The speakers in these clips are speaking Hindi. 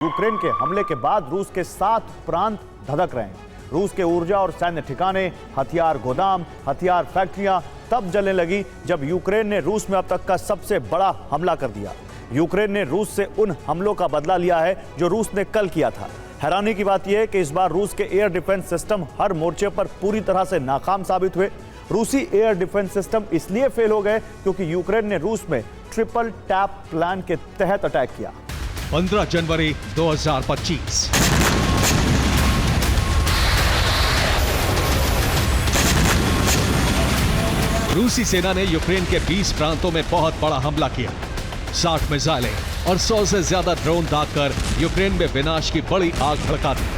यूक्रेन के हमले के बाद रूस के 7 प्रांत धधक रहे हैं। रूस के ऊर्जा और सैन्य ठिकाने, हथियार गोदाम, हथियार फैक्ट्रियां तब जलने लगी जब यूक्रेन ने रूस में अब तक का सबसे बड़ा हमला कर दिया। यूक्रेन ने रूस से उन हमलों का बदला लिया है जो रूस ने कल किया था। हैरानी की बात यह है कि इस बार रूस के एयर डिफेंस सिस्टम हर मोर्चे पर पूरी तरह से नाकाम साबित हुए। रूसी एयर डिफेंस सिस्टम इसलिए फेल हो गए क्योंकि यूक्रेन ने रूस में ट्रिपल टैप प्लान के तहत अटैक किया। 15 जनवरी 2025 रूसी सेना ने यूक्रेन के 20 प्रांतों में बहुत बड़ा हमला किया। 60 मिसाइलें और 100 से ज्यादा ड्रोन दागकर यूक्रेन में विनाश की बड़ी आग भड़का दी।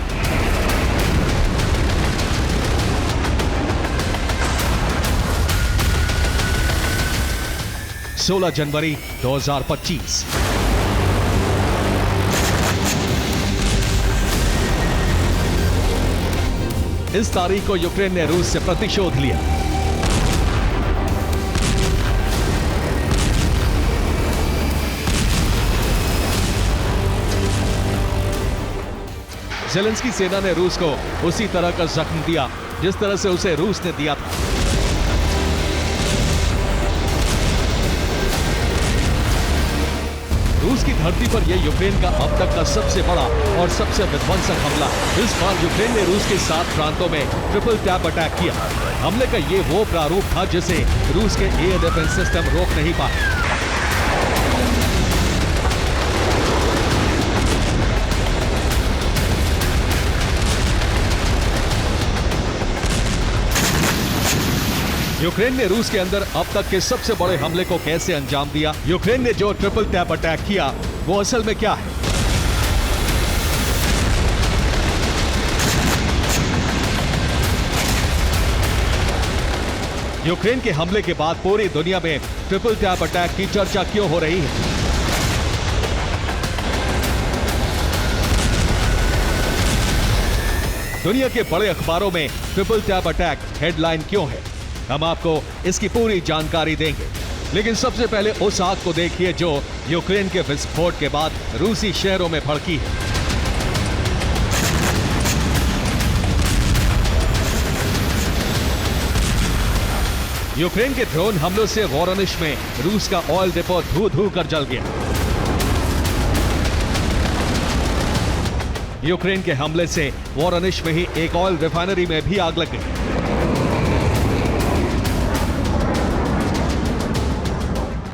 सोलह जनवरी 2025 इस तारीख को यूक्रेन ने रूस से प्रतिशोध लिया। ज़ेलेंस्की सेना ने रूस को उसी तरह का जख्म दिया जिस तरह से उसे रूस ने दिया था। रूस की धरती पर यह यूक्रेन का अब तक का सबसे बड़ा और सबसे विध्वंसक हमला है। इस बार यूक्रेन ने रूस के 7 प्रांतों में ट्रिपल टैप अटैक किया। हमले का ये वो प्रारूप था जिसे रूस के एयर डिफेंस सिस्टम रोक नहीं पाए। यूक्रेन ने रूस के अंदर अब तक के सबसे बड़े हमले को कैसे अंजाम दिया? यूक्रेन ने जो ट्रिपल टैप अटैक किया वो असल में क्या है? यूक्रेन के हमले के बाद पूरी दुनिया में ट्रिपल टैप अटैक की चर्चा क्यों हो रही है? दुनिया के बड़े अखबारों में ट्रिपल टैप अटैक हेडलाइन क्यों है? हम आपको इसकी पूरी जानकारी देंगे, लेकिन सबसे पहले उस आग को देखिए जो यूक्रेन के विस्फोट के बाद रूसी शहरों में भड़की है। यूक्रेन के ड्रोन हमलों से वोरोनिश में रूस का ऑयल डिपो धू कर जल गया। यूक्रेन के हमले से वोरोनिश में ही एक ऑयल रिफाइनरी में भी आग लग गई।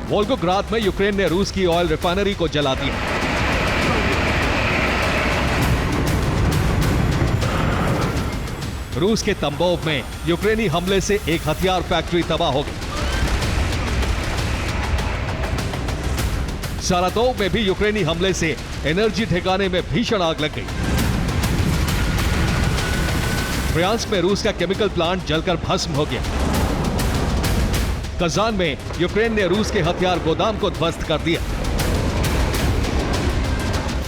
वोल्गोग्राद में यूक्रेन ने रूस की ऑयल रिफाइनरी को जला दिया। रूस के तंबोव में यूक्रेनी हमले से एक हथियार फैक्ट्री तबाह हो गई। सारातोव में भी यूक्रेनी हमले से एनर्जी ठिकाने में भीषण आग लग गई। ब्रियांस्क में रूस का केमिकल प्लांट जलकर भस्म हो गया। कजान में यूक्रेन ने रूस के हथियार गोदाम को ध्वस्त कर दिया।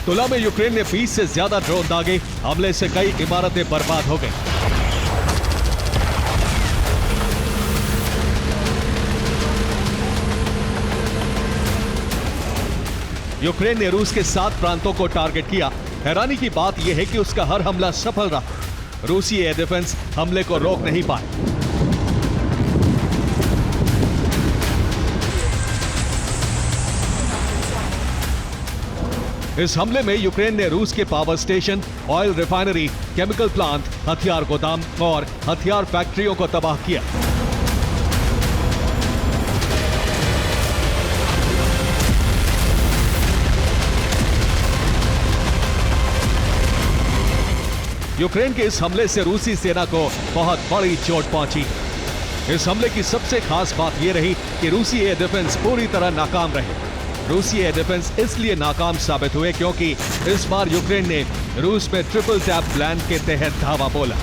तुला में यूक्रेन ने 20 से ज्यादा ड्रोन दागे। हमले से कई इमारतें बर्बाद हो गई। यूक्रेन ने रूस के 7 प्रांतों को टारगेट किया। हैरानी की बात यह है कि उसका हर हमला सफल रहा। रूसी एयर डिफेंस हमले को रोक नहीं पाए। इस हमले में यूक्रेन ने रूस के power station, oil refinery, chemical plant, हथियार गोदाम और हथियार फैक्ट्रियों को तबाह किया। यूक्रेन के इस हमले से रूसी सेना को बहुत बड़ी चोट पहुंची। इस हमले की सबसे खास बात यह रही कि रूसी एयर डिफेंस पूरी तरह नाकाम रहे। रूसी एयर डिफेंस इसलिए नाकाम साबित हुए क्योंकि इस बार यूक्रेन ने रूस में ट्रिपल टैप प्लान के तहत धावा बोला।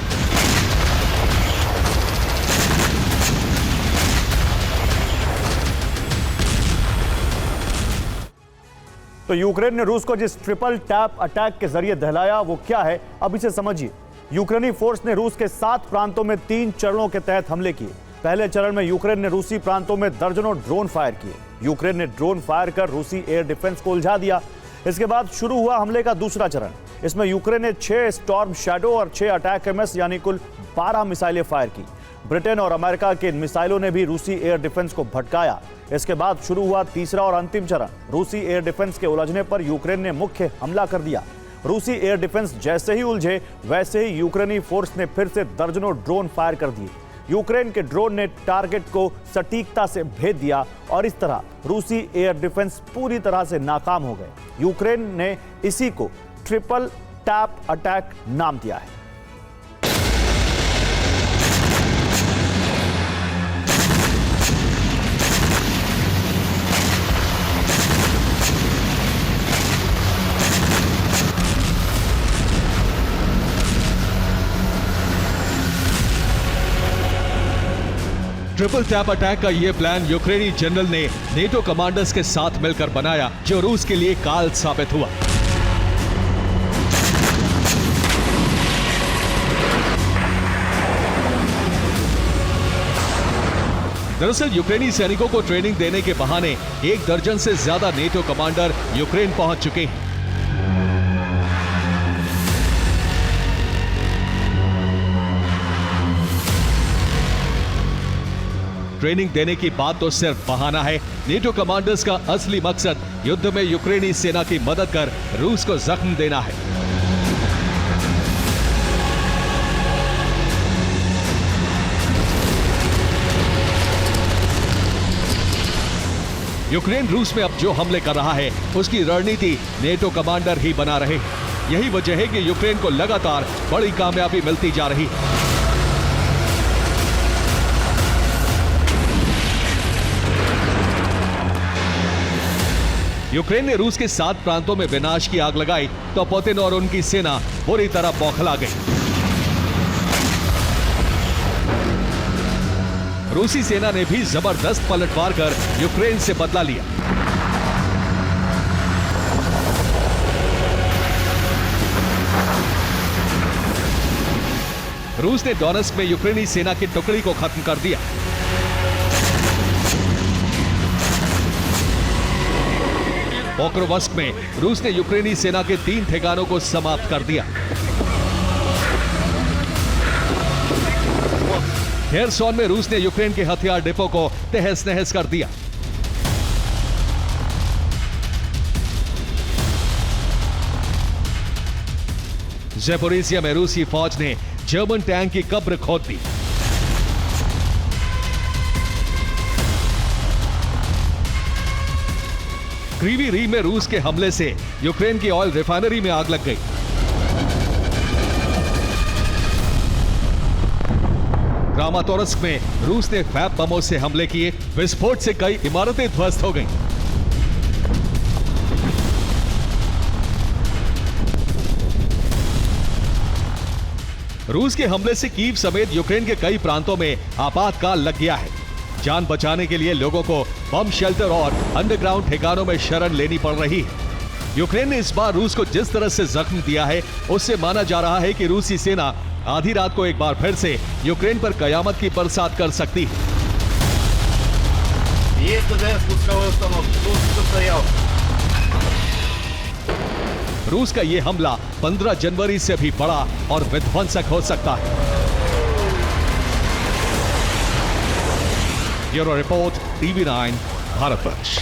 तो यूक्रेन ने रूस को जिस ट्रिपल टैप अटैक के जरिए दहलाया वो क्या है, अब इसे समझिए। यूक्रेनी फोर्स ने रूस के 7 प्रांतों में 3 चरणों के तहत हमले किए। पहले चरण में यूक्रेन ने रूसी प्रांतों में दर्जनों ड्रोन फायर किए। यूक्रेन ने ड्रोन फायर कर रूसी एयर डिफेंस को उलझा दिया। इसके बाद शुरू हुआ हमले का दूसरा चरण। इसमें यूक्रेन ने 6 स्टॉर्म शैडो और 6 अटैक एमएस यानी कुल 12 मिसाइलें फायर की। ब्रिटेन और अमेरिका के मिसाइलों ने भी रूसी एयर डिफेंस को भटकाया। इसके बाद शुरू हुआ तीसरा और अंतिम चरण। रूसी एयर डिफेंस के उलझने पर यूक्रेन ने मुख्य हमला कर दिया। रूसी एयर डिफेंस जैसे ही उलझे वैसे ही यूक्रेनी फोर्स ने फिर से दर्जनों ड्रोन फायर कर दिए। यूक्रेन के ड्रोन ने टारगेट को सटीकता से भेद दिया और इस तरह रूसी एयर डिफेंस पूरी तरह से नाकाम हो गए। यूक्रेन ने इसी को ट्रिपल टैप अटैक नाम दिया है। ट्रिपल टैप अटैक का यह प्लान यूक्रेनी जनरल ने नेटो कमांडर्स के साथ मिलकर बनाया, जो रूस के लिए काल साबित हुआ। दरअसल यूक्रेनी सैनिकों को ट्रेनिंग देने के बहाने 1 दर्जन से ज्यादा नेटो कमांडर यूक्रेन पहुंच चुके हैं। ट्रेनिंग देने की बात तो सिर्फ बहाना है। नेटो कमांडर्स का असली मकसद युद्ध में यूक्रेनी सेना की मदद कर रूस को जख्म देना है। यूक्रेन रूस में अब जो हमले कर रहा है उसकी रणनीति नेटो कमांडर ही बना रहे हैं। यही वजह है कि यूक्रेन को लगातार बड़ी कामयाबी मिलती जा रही है। यूक्रेन ने रूस के 7 प्रांतों में विनाश की आग लगाई तो पुतिन और उनकी सेना बुरी तरह बौखला गई। रूसी सेना ने भी जबरदस्त पलटवार कर यूक्रेन से बदला लिया। रूस ने डोनेट्स्क में यूक्रेनी सेना की टुकड़ी को खत्म कर दिया। पोक्रोवस्क में रूस ने यूक्रेनी सेना के 3 ठिकानों को समाप्त कर दिया। खेरसोन में रूस ने यूक्रेन के हथियार डिपो को तहस नहस कर दिया। ज़ेपोरिज़िया में रूसी फौज ने जर्मन टैंक की कब्र खोद दी। क्रीवी रीह में रूस के हमले से यूक्रेन की ऑयल रिफाइनरी में आग लग गई। क्रामातोर्स्क में रूस ने फैब बमों से हमले किए। विस्फोट से कई इमारतें ध्वस्त हो गईं। रूस के हमले से कीव समेत यूक्रेन के कई प्रांतों में आपातकाल लग गया है। जान बचाने के लिए लोगों को बम शेल्टर और अंडरग्राउंड ठिकानों में शरण लेनी पड़ रही है। यूक्रेन ने इस बार रूस को जिस तरह से जख्म दिया है उससे माना जा रहा है कि रूसी सेना आधी रात को एक बार फिर से यूक्रेन पर कयामत की बरसात कर सकती है। रूस का यह हमला 15 जनवरी से भी बड़ा और विध्वंसक हो सकता है। Bureau report, TV9 Bharatvarsh.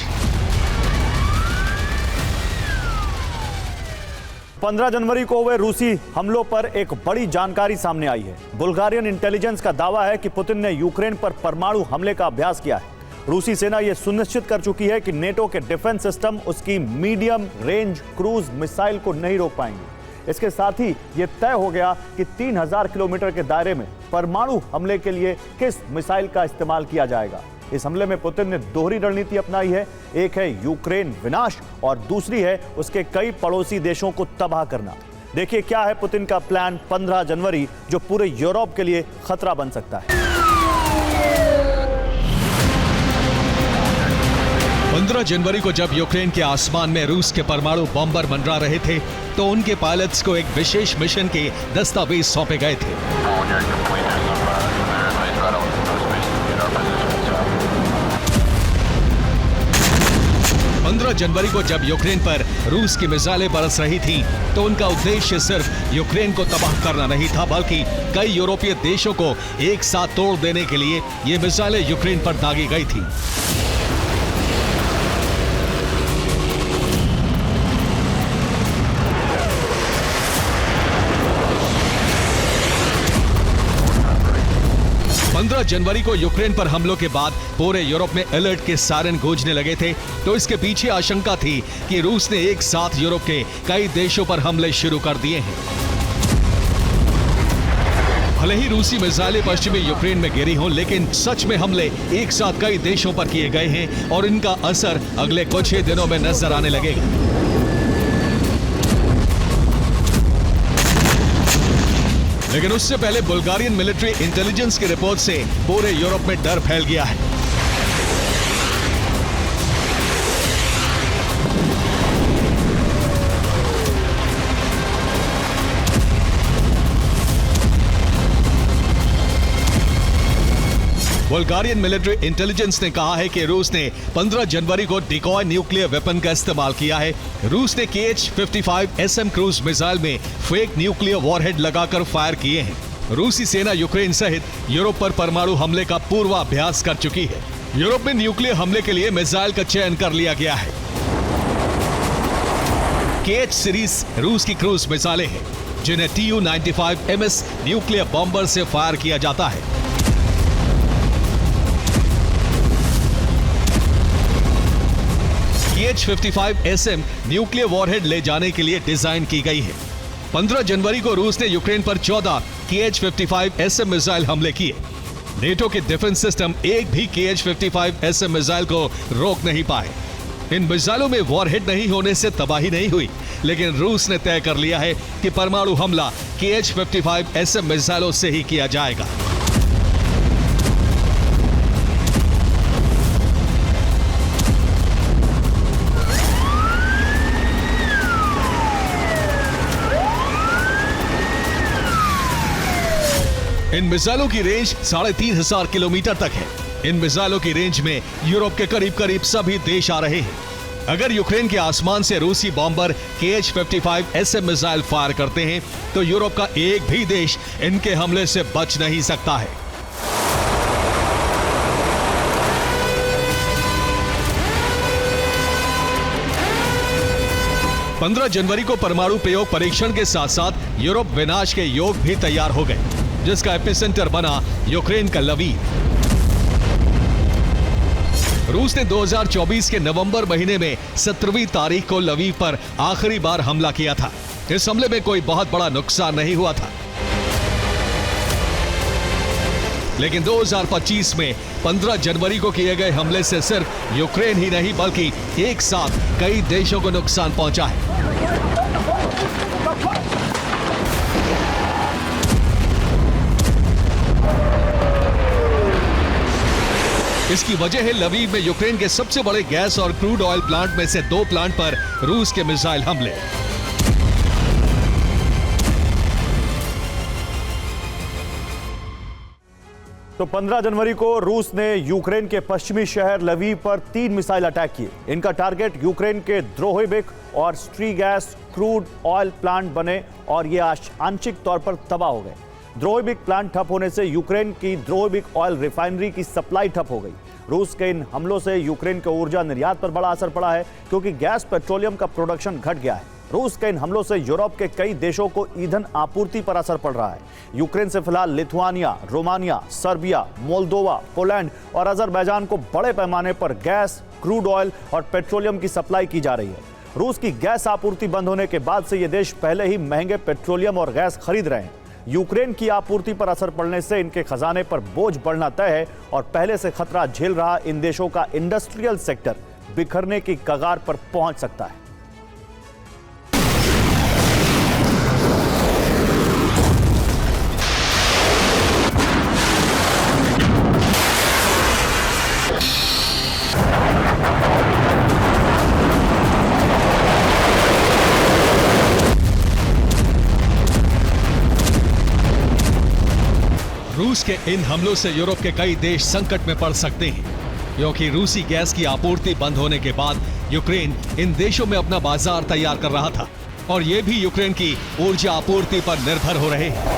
15 जनवरी को हुए रूसी हमलों पर एक बड़ी जानकारी सामने आई है। बुल्गारियन इंटेलिजेंस का दावा है कि पुतिन ने यूक्रेन पर परमाणु हमले का अभ्यास किया है। रूसी सेना यह सुनिश्चित कर चुकी है कि नेटो के डिफेंस सिस्टम उसकी मीडियम रेंज क्रूज मिसाइल को नहीं रोक पाएंगे। इसके साथ ही यह तय हो गया कि 3000 किलोमीटर के दायरे में परमाणु हमले के लिए किस मिसाइल का इस्तेमाल किया जाएगा। इस हमले में पुतिन ने दोहरी रणनीति अपनाई है। एक है यूक्रेन विनाश और दूसरी है उसके कई पड़ोसी देशों को तबाह करना। देखिए क्या है पुतिन का प्लान 15 जनवरी, जो पूरे यूरोप के लिए खतरा बन सकता है। 15 जनवरी को जब यूक्रेन के आसमान में रूस के परमाणु बॉम्बर मंडरा रहे थे तो उनके पायलट्स को एक विशेष मिशन के दस्तावेज सौंपे गए थे। 15 जनवरी को जब यूक्रेन पर रूस की मिसाइलें बरस रही थीं, तो उनका उद्देश्य सिर्फ यूक्रेन को तबाह करना नहीं था, बल्कि कई यूरोपीय देशों को एक साथ तोड़ देने के लिए ये मिसाइलें यूक्रेन पर दागी गई थी। जनवरी को यूक्रेन पर हमलों के बाद पूरे यूरोप में अलर्ट के सायरन गूंजने लगे थे, तो इसके पीछे आशंका थी कि रूस ने एक साथ यूरोप के कई देशों पर हमले शुरू कर दिए हैं। भले ही रूसी मिसाइलें पश्चिमी यूक्रेन में गिरी हों, लेकिन सच में हमले एक साथ कई देशों पर किए गए हैं और इनका असर अगले कुछ ही दिनों में नजर आने लगेगा। लेकिन उससे पहले बुल्गारियन मिलिट्री इंटेलिजेंस की रिपोर्ट से पूरे यूरोप में डर फैल गया है। बुल्गारियन मिलिट्री इंटेलिजेंस ने कहा है कि रूस ने 15 जनवरी को डिकॉय न्यूक्लियर वेपन का इस्तेमाल किया है। रूस ने KH-55 SM क्रूज मिसाइल में फेक न्यूक्लियर वॉरहेड लगाकर फायर किए हैं। रूसी सेना यूक्रेन सहित यूरोप पर परमाणु हमले का पूर्वाभ्यास कर चुकी है। यूरोप में न्यूक्लियर हमले के लिए मिसाइल का चयन कर लिया गया है। KH सीरीज रूस की क्रूज मिसाइलें हैं, जिन्हें Tu-95 MS न्यूक्लियर बॉम्बर से फायर किया जाता है। KH-55 SM न्यूक्लियर वॉरहेड ले जाने के लिए डिजाइन की गई है। 15 जनवरी को रूस ने यूक्रेन पर 14 KH-55 SM मिसाइल हमले किए। नेटो के डिफेंस सिस्टम एक भी KH-55 SM मिसाइल को रोक नहीं पाए। इन मिसाइलों में वॉरहेड नहीं होने से तबाही नहीं हुई, लेकिन रूस ने तय कर लिया है कि परमाणु हमला KH-55 SM मिसाइलों से ही किया जाएगा। इन मिसाइलों की रेंज 3500 किलोमीटर तक है। इन मिसाइलों की रेंज में यूरोप के करीब करीब सभी देश आ रहे हैं। अगर यूक्रेन के आसमान से रूसी bomber KH-55 SM missile fire करते हैं, तो यूरोप का एक भी देश इनके हमले से बच नहीं सकता है। पंद्रह जनवरी को परमाणु प्रयोग परीक्षण के साथ साथ यूरोप विनाश के योग भी तैयार हो गए, जिसका एपिसेंटर बना यूक्रेन का लवीव। रूस ने 2024 के नवंबर महीने में 17वीं तारीख को लवीव पर आखिरी बार हमला किया था। इस हमले में कोई बहुत बड़ा नुकसान नहीं हुआ था, लेकिन 2025 में 15 जनवरी को किए गए हमले से सिर्फ यूक्रेन ही नहीं बल्कि एक साथ कई देशों को नुकसान पहुंचा है। इसकी वजह है लवीव में यूक्रेन के सबसे बड़े गैस और क्रूड ऑयल प्लांट में से 2 प्लांट पर रूस के मिसाइल हमले। तो 15 जनवरी को रूस ने यूक्रेन के पश्चिमी शहर लवीव पर 3 मिसाइल अटैक किए। इनका टारगेट यूक्रेन के द्रोहिबिक और स्ट्रीगैस क्रूड ऑयल प्लांट बने और ये आंशिक तौर पर तबाह हो गए। द्रोहिबिक प्लांट ठप होने से यूक्रेन की द्रोहिबिक ऑयल रिफाइनरी की सप्लाई ठप हो गई। रूस के इन हमलों से यूक्रेन के ऊर्जा निर्यात पर बड़ा असर पड़ा है, क्योंकि गैस पेट्रोलियम का प्रोडक्शन घट गया है। रूस के इन हमलों से यूरोप के कई देशों को ईंधन आपूर्ति पर असर पड़ रहा है। यूक्रेन से फिलहाल Lithuania, Romania, Serbia, Moldova, Poland और अजरबैजान को बड़े पैमाने पर गैस, क्रूड ऑयल और पेट्रोलियम की सप्लाई की जा रही है। रूस की गैस आपूर्ति बंद होने के बाद से ये देश पहले ही महंगे पेट्रोलियम और गैस खरीद रहे हैं। यूक्रेन की आपूर्ति पर असर पड़ने से इनके खजाने पर बोझ बढ़ना तय है और पहले से खतरा झेल रहा इन देशों का इंडस्ट्रियल सेक्टर बिखरने की कगार पर पहुंच सकता है। रूस के इन हमलों से यूरोप के कई देश संकट में पड़ सकते हैं, क्योंकि रूसी गैस की आपूर्ति बंद होने के बाद यूक्रेन इन देशों में अपना बाजार तैयार कर रहा था और ये भी यूक्रेन की ऊर्जा आपूर्ति पर निर्भर हो रहे हैं।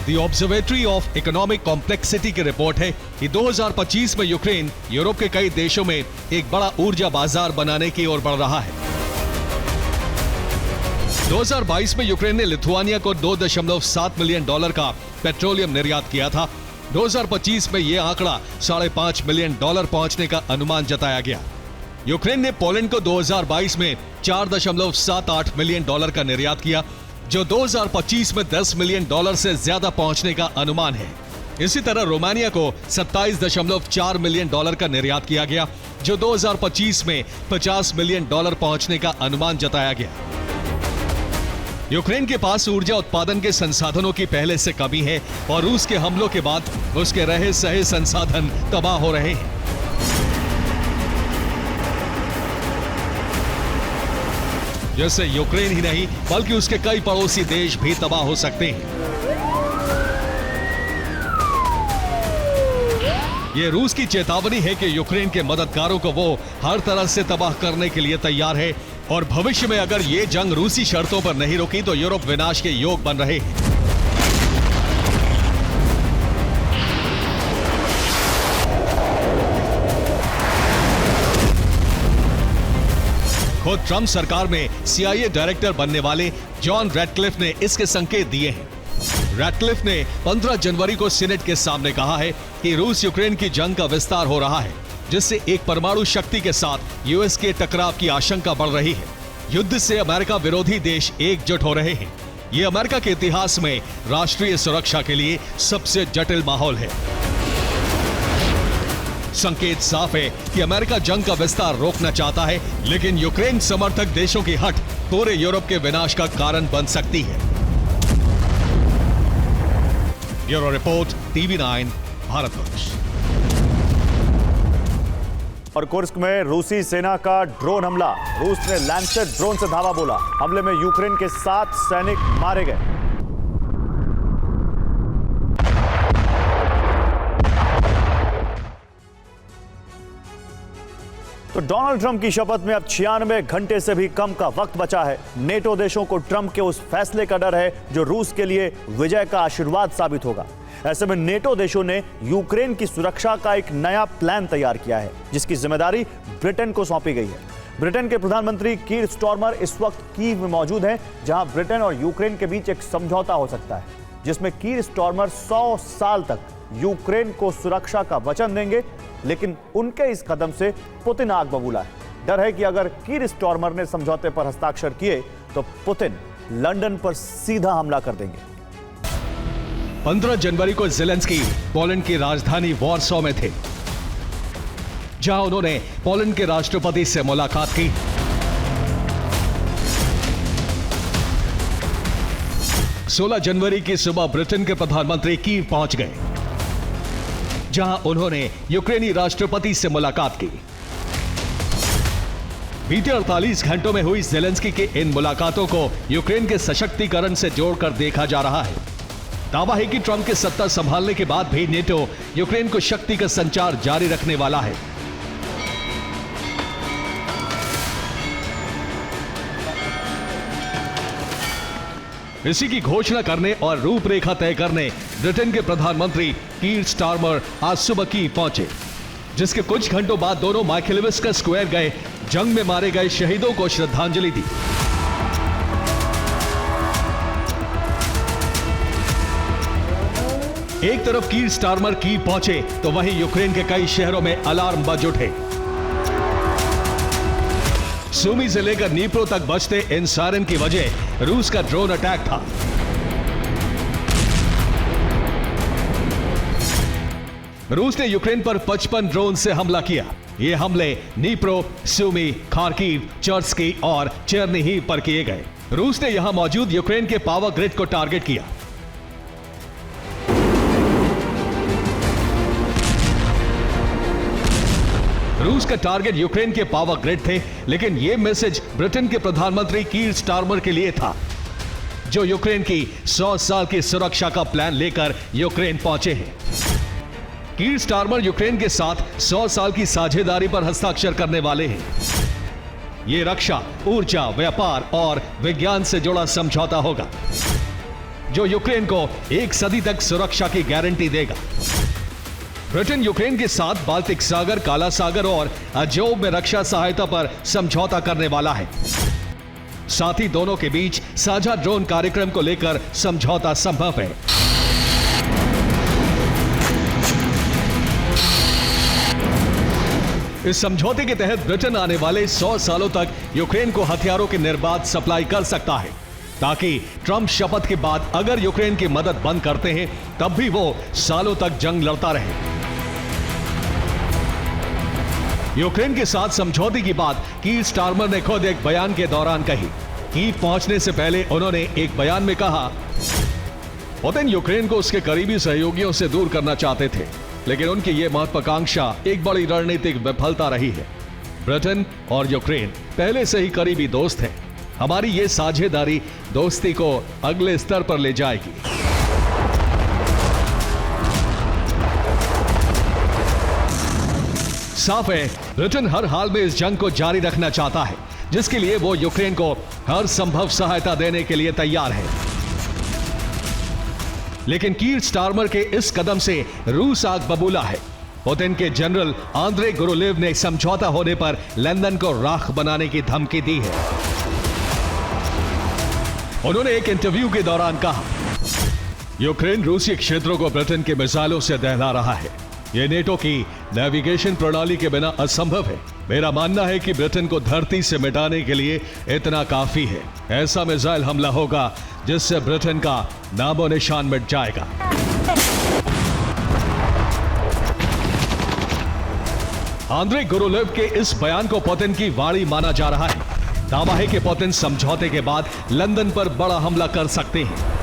The observatory of economic complexity की रिपोर्ट है कि 2025 में यूक्रेन यूरोप के कई देशों में एक बड़ा ऊर्जा बाजार बनाने की ओर बढ़ रहा है। 2022 में यूक्रेन ने लिथुआनिया को $2.7 मिलियन का पेट्रोलियम निर्यात किया था। 2025 में यह आंकड़ा $5.5 मिलियन पहुंचने का अनुमान जताया गया। यूक्रेन ने पोलैंड को 2022 में $4.78 मिलियन का निर्यात किया, जो 2025 में $10 मिलियन से ज्यादा पहुंचने का अनुमान है। इसी तरह रोमानिया को $27.4 मिलियन का निर्यात किया गया, जो 2025 में $50 मिलियन पहुंचने का अनुमान जताया गया। यूक्रेन के पास ऊर्जा उत्पादन के संसाधनों की पहले से कमी है और रूस के हमलों के बाद उसके रहे सहे संसाधन तबाह हो रहे हैं। जैसे यूक्रेन ही नहीं बल्कि उसके कई पड़ोसी देश भी तबाह हो सकते हैं। ये रूस की चेतावनी है कि यूक्रेन के मददगारों को वो हर तरह से तबाह करने के लिए तैयार है और भविष्य में अगर ये जंग रूसी शर्तों पर नहीं रुकी तो यूरोप विनाश के योग बन रहे हैं। खुद ट्रंप सरकार में CIA डायरेक्टर बनने वाले जॉन रैटक्लिफ ने इसके संकेत दिए हैं। रैटक्लिफ ने 15 जनवरी को सीनेट के सामने कहा है कि रूस यूक्रेन की जंग का विस्तार हो रहा है, जिससे एक परमाणु शक्ति के साथ यूएस के टकराव की आशंका बढ़ रही है। युद्ध से अमेरिका विरोधी देश एकजुट हो रहे हैं। ये अमेरिका के इतिहास में राष्ट्रीय सुरक्षा के लिए सबसे जटिल माहौल है। संकेत साफ है कि अमेरिका जंग का विस्तार रोकना चाहता है, लेकिन यूक्रेन समर्थक देशों की हट पूरे यूरोप के विनाश का कारण बन सकती है। Bureau report, TV9 Bharatvarsh. और कुर्स्क में रूसी सेना का ड्रोन हमला। रूस ने लैंसेट ड्रोन से धावा बोला। हमले में यूक्रेन के 7 सैनिक मारे गए। तो डोनाल्ड ट्रंप की शपथ में अब 96 घंटे से भी कम का वक्त बचा है। नेटो देशों को ट्रंप के उस फैसले का डर है जो रूस के लिए विजय का आशीर्वाद साबित होगा। ऐसे में नेटो देशों ने यूक्रेन की सुरक्षा का एक नया प्लान तैयार किया है, जिसकी जिम्मेदारी ब्रिटेन को सौंपी गई है। ब्रिटेन के प्रधानमंत्री कीर स्टारमर इस वक्त कीव में मौजूद हैं, जहां ब्रिटेन और यूक्रेन के बीच एक समझौता हो सकता है, जिसमें कीर स्टारमर 100 साल तक यूक्रेन को सुरक्षा का वचन देंगे। लेकिन उनके इस कदम से पुतिन आग बबूला है। डर है कि अगर कीर स्टारमर ने समझौते पर हस्ताक्षर किए तो पुतिन लंदन पर सीधा हमला कर देंगे। 15 जनवरी को ज़ेलेंस्की पोलैंड की राजधानी वॉर्सो में थे, जहां उन्होंने पोलैंड के राष्ट्रपति से मुलाकात की। सोलह जनवरी की सुबह ब्रिटेन के प्रधानमंत्री कीव पहुंच गए, जहां उन्होंने यूक्रेनी राष्ट्रपति से मुलाकात की। बीते 48 घंटों में हुई ज़ेलेंस्की की इन मुलाकातों को यूक्रेन के सशक्तिकरण से जोड़कर देखा जा रहा है। दावा है कि ट्रंप के सत्ता संभालने के बाद भी नेटो यूक्रेन को शक्ति का संचार जारी रखने वाला है। इसी की घोषणा करने और रूपरेखा तय करने ब्रिटेन के प्रधानमंत्री कीर स्टारमर आज सुबह कीव पहुंचे, जिसके कुछ घंटों बाद दोनों माइकेलविस्कर स्क्वायर गए, जंग में मारे गए शहीदों को श्रद्धांजलि दी। एक तरफ कीर स्टारमर कीव पहुंचे तो वहीं यूक्रेन के कई शहरों में अलार्म बज उठे। सुमी से लेकर नीप्रो तक बजते इन सायरन की वजह रूस का ड्रोन अटैक था। रूस ने यूक्रेन पर 55 ड्रोन से हमला किया। ये हमले नीप्रो, सुमी, खार्किव, चर्स्की और चेरनिहिव पर किए गए। रूस ने यहां मौजूद यूक्रेन के पावर ग्रिड को टारगेट किया। रूस का टारगेट यूक्रेन के पावर ग्रिड थे, लेकिन यह मैसेज ब्रिटेन के प्रधानमंत्री कीर स्टारमर के लिए था। जो यूक्रेन की 100 साल की सुरक्षा का प्लान लेकर यूक्रेन पहुंचे हैं। कीर स्टारमर यूक्रेन के साथ 100 साल की साझेदारी पर हस्ताक्षर करने वाले हैं। ये रक्षा, ऊर्जा, व्यापार और विज्ञान से जुड़ा समझौता होगा जो यूक्रेन को 1 सदी तक सुरक्षा की गारंटी देगा। ब्रिटेन यूक्रेन के साथ बाल्टिक सागर, काला सागर और अजोव में रक्षा सहायता पर समझौता करने वाला है। साथ ही दोनों के बीच साझा ड्रोन कार्यक्रम को लेकर समझौता संभव है। इस समझौते के तहत ब्रिटेन आने वाले 100 सालों तक यूक्रेन को हथियारों की निर्बाध सप्लाई कर सकता है, ताकि ट्रंप शपथ के बाद अगर यूक्रेन की मदद बंद करते हैं तब भी वो सालों तक जंग लड़ता रहे। यूक्रेन के साथ समझौते की बात कीर स्टारमर ने खुद एक बयान के दौरान कही। कीव पहुंचने से पहले उन्होंने एक बयान में कहा, पुतिन यूक्रेन को उसके करीबी सहयोगियों से दूर करना चाहते थे, लेकिन उनकी यह महत्वाकांक्षा एक बड़ी रणनीतिक विफलता रही है। ब्रिटेन और यूक्रेन पहले से ही करीबी दोस्त हैं। हमारी ये साझेदारी दोस्ती को अगले स्तर पर ले जाएगी। साफ है, ब्रिटेन हर हाल में इस जंग को जारी रखना चाहता है, जिसके लिए वो यूक्रेन को हर संभव सहायता देने के लिए तैयार है। लेकिन कीर स्टारमर के इस कदम से रूस आग बबूला है। पुतिन के जनरल आंद्रे गुरुलेव ने समझौता होने पर लंदन को राख बनाने की धमकी दी है। उन्होंने एक इंटरव्यू के दौरान कहा, यूक्रेन रूसी क्षेत्रों को ब्रिटेन के मिसाइलों से दहला रहा है। यह नेटो की नेविगेशन प्रणाली के बिना असंभव है। मेरा मानना है कि ब्रिटेन को धरती से मिटाने के लिए इतना काफी है। ऐसा मिसाइल हमला होगा जिससे ब्रिटेन का नामो निशान मिट जाएगा। आंद्रे गुरुलेव के इस बयान को पुतिन की वाणी माना जा रहा है। दावा है कि पुतिन समझौते के बाद लंदन पर बड़ा हमला कर सकते हैं।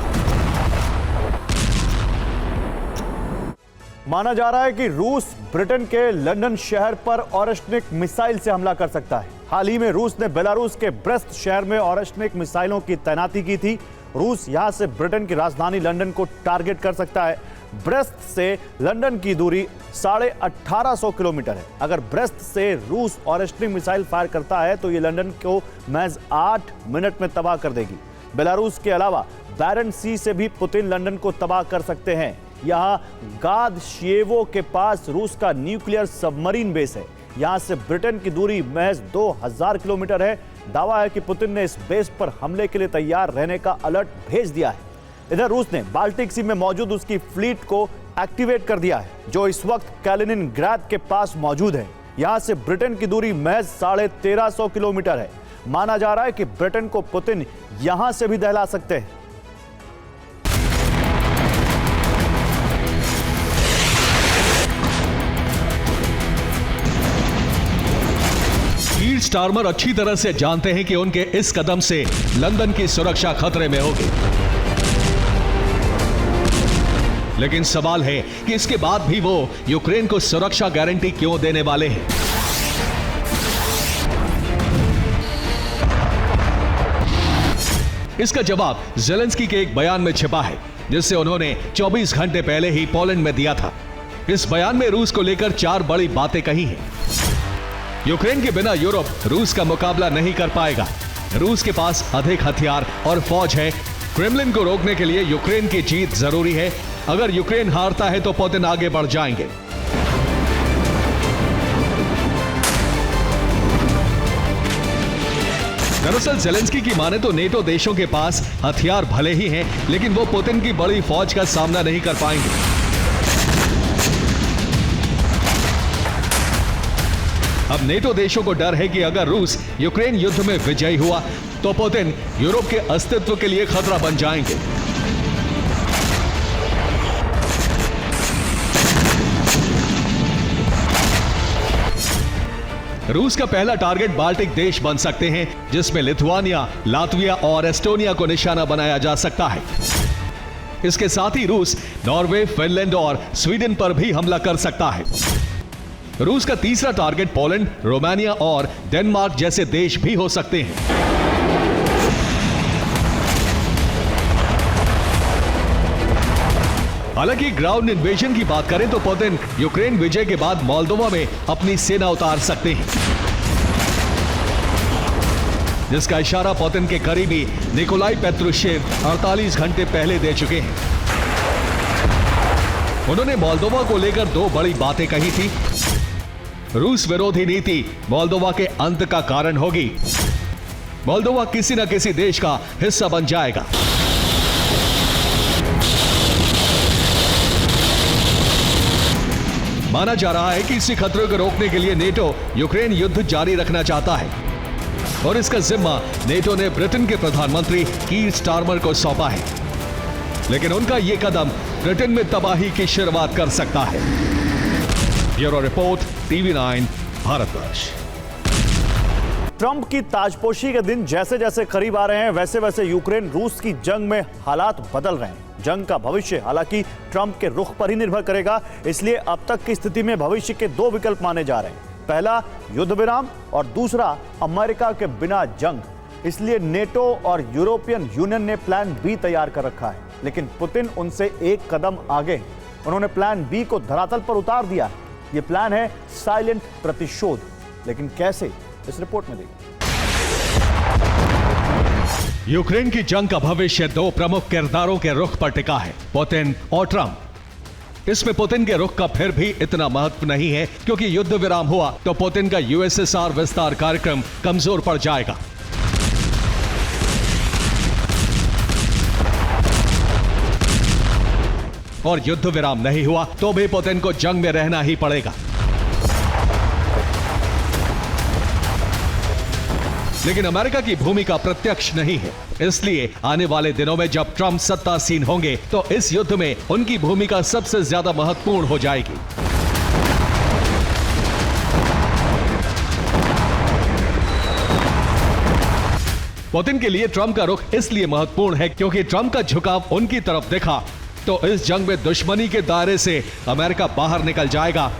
माना जा रहा है कि रूस ब्रिटेन के लंदन शहर पर ओरेश्निक मिसाइल से हमला कर सकता है। हाल ही में रूस ने बेलारूस के ब्रेस्ट शहर में ओरेश्निक मिसाइलों की तैनाती की थी। रूस यहां से ब्रिटेन की राजधानी लंदन को टारगेट कर सकता है। ब्रेस्ट से लंदन की दूरी 1850 किलोमीटर है। अगर ब्रेस्ट से रूस ओरेश्निक मिसाइल फायर करता है तो ये लंदन को महज 8 मिनट में तबाह कर देगी। बेलारूस के अलावा बैरन सी से भी पुतिन लंदन को तबाह कर सकते हैं। यहां गादशेवो के पास रूस का न्यूक्लियर सबमरीन बेस है। यहां से ब्रिटेन की दूरी महज 2000 किलोमीटर है। दावा है कि पुतिन ने इस बेस पर हमले के लिए तैयार रहने का अलर्ट भेज दिया है। इधर रूस ने बाल्टिक सी में मौजूद उसकी फ्लीट को एक्टिवेट कर दिया है, जो इस वक्त कैलिनिनग्राद के पास मौजूद है। यहां से ब्रिटेन की दूरी महज 1350 किलोमीटर है। माना जा रहा है कि ब्रिटेन को पुतिन यहां से भी दहला सकते हैं। कीर स्टारमर अच्छी तरह से जानते हैं कि उनके इस कदम से लंदन की सुरक्षा खतरे में होगी। लेकिन सवाल है कि इसके बाद भी वो यूक्रेन को सुरक्षा गारंटी क्यों देने वाले हैं। इसका जवाब ज़ेलेंस्की के एक बयान में छिपा है, जिसे उन्होंने 24 घंटे पहले ही पोलैंड में दिया था। इस बयान में रूस को लेकर 4 बड़ी बातें कही हैं। यूक्रेन के बिना यूरोप रूस का मुकाबला नहीं कर पाएगा। रूस के पास अधिक हथियार और फौज है। क्रेमलिन को रोकने के लिए यूक्रेन की जीत जरूरी है। अगर यूक्रेन हारता है तो पुतिन आगे बढ़ जाएंगे। दरअसल ज़ेलेंस्की की माने तो नेटो देशों के पास हथियार भले ही हैं, लेकिन वो पुतिन की बड़ी फौज का सामना नहीं कर पाएंगे। अब नेटो देशों को डर है कि अगर रूस यूक्रेन युद्ध में विजयी हुआ तो पुतिन यूरोप के अस्तित्व के लिए खतरा बन जाएंगे। रूस का पहला टारगेट बाल्टिक देश बन सकते हैं, जिसमें लिथुआनिया, लातविया और एस्टोनिया को निशाना बनाया जा सकता है। इसके साथ ही रूस नॉर्वे, फिनलैंड और स्वीडन पर भी हमला कर सकता है। रूस का तीसरा टारगेट पोलैंड, रोमानिया और डेनमार्क जैसे देश भी हो सकते हैं। हालांकि ग्राउंड इन्वेजन की बात करें तो पुतिन यूक्रेन विजय के बाद मोल्दोवा में अपनी सेना उतार सकते हैं, जिसका इशारा पुतिन के करीबी निकोलाई पेत्रुशेव 48 घंटे पहले दे चुके हैं। उन्होंने मोल्दोवा को लेकर दो बड़ी बातें कही थी। रूस विरोधी नीति मोल्दोवा के अंत का कारण होगी। मोल्दोवा किसी न किसी देश का हिस्सा बन जाएगा। माना जा रहा है कि इसी खतरे को रोकने के लिए नेटो यूक्रेन युद्ध जारी रखना चाहता है और इसका जिम्मा नेटो ने ब्रिटेन के प्रधानमंत्री कीर स्टारमर को सौंपा है। लेकिन उनका यह कदम ब्रिटेन में तबाही की शुरुआत कर सकता है। Bureau report, TV9 Bharatvarsh. Trump की ताजपोशी के दिन जैसे जैसे करीब आ रहे हैं, वैसे वैसे यूक्रेन रूस की जंग में हालात बदल रहे हैं। जंग का भविष्य हालांकि ट्रंप के रुख पर ही निर्भर करेगा, इसलिए अब तक की स्थिति में भविष्य के दो विकल्प माने जा रहे हैं। पहला युद्ध विराम और दूसरा अमेरिका के बिना जंग। इसलिए नेटो और यूरोपियन यूनियन ने प्लान बी तैयार कर रखा है, लेकिन पुतिन उनसे एक कदम आगे हैं। उन्होंने प्लान बी को धरातल पर उतार दिया है। यह प्लान है साइलेंट प्रतिशोध, लेकिन कैसे, इस रिपोर्ट में देखिए। यूक्रेन की जंग का भविष्य दो प्रमुख किरदारों के रुख पर टिका है, पुतिन और ट्रंप। इसमें पुतिन के रुख का फिर भी इतना महत्व नहीं है, क्योंकि युद्ध विराम हुआ तो पुतिन का यूएसएसआर विस्तार कार्यक्रम कमजोर पड़ जाएगा। और युद्ध विराम नहीं हुआ तो भी पुतिन को जंग में रहना ही पड़ेगा। लेकिन अमेरिका की भूमिका प्रत्यक्ष नहीं है, इसलिए आने वाले दिनों में जब ट्रंप सत्तासीन होंगे तो इस युद्ध में उनकी भूमिका सबसे ज्यादा महत्वपूर्ण हो जाएगी। पुतिन के लिए ट्रंप का रुख इसलिए महत्वपूर्ण है क्योंकि ट्रंप का झुकाव उनकी तरफ दिखा तो इस जंग में दुश्मनी के दायरे से अमेरिका बाहर निकल जाएगा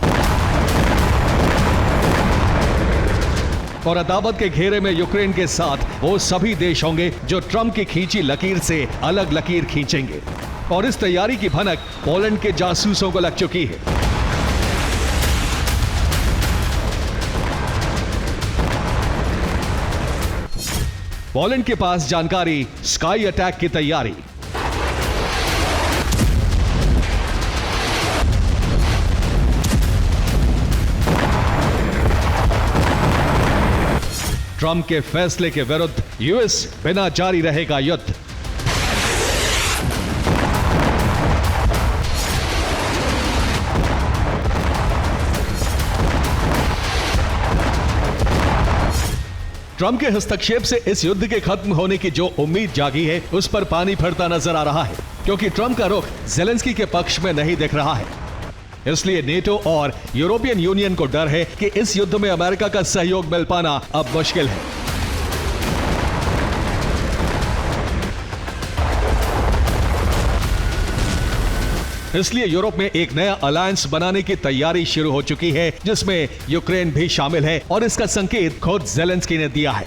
और अदावत के घेरे में यूक्रेन के साथ वो सभी देश होंगे जो ट्रंप की खींची लकीर से अलग लकीर खींचेंगे। और इस तैयारी की भनक पोलैंड के जासूसों को लग चुकी है। पोलैंड के पास जानकारी स्काई अटैक की तैयारी। ट्रंप के फैसले के विरुद्ध यूएस बिना जारी रहेगा युद्ध। ट्रंप के हस्तक्षेप से इस युद्ध के खत्म होने की जो उम्मीद जागी है उस पर पानी फिरता नजर आ रहा है, क्योंकि ट्रंप का रुख ज़ेलेंस्की के पक्ष में नहीं दिख रहा है। इसलिए नेटो और यूरोपियन यूनियन को डर है कि इस युद्ध में अमेरिका का सहयोग मिल पाना अब मुश्किल है। इसलिए यूरोप में एक नया अलायंस बनाने की तैयारी शुरू हो चुकी है, जिसमें यूक्रेन भी शामिल है और इसका संकेत खुद ज़ेलेंस्की ने दिया है।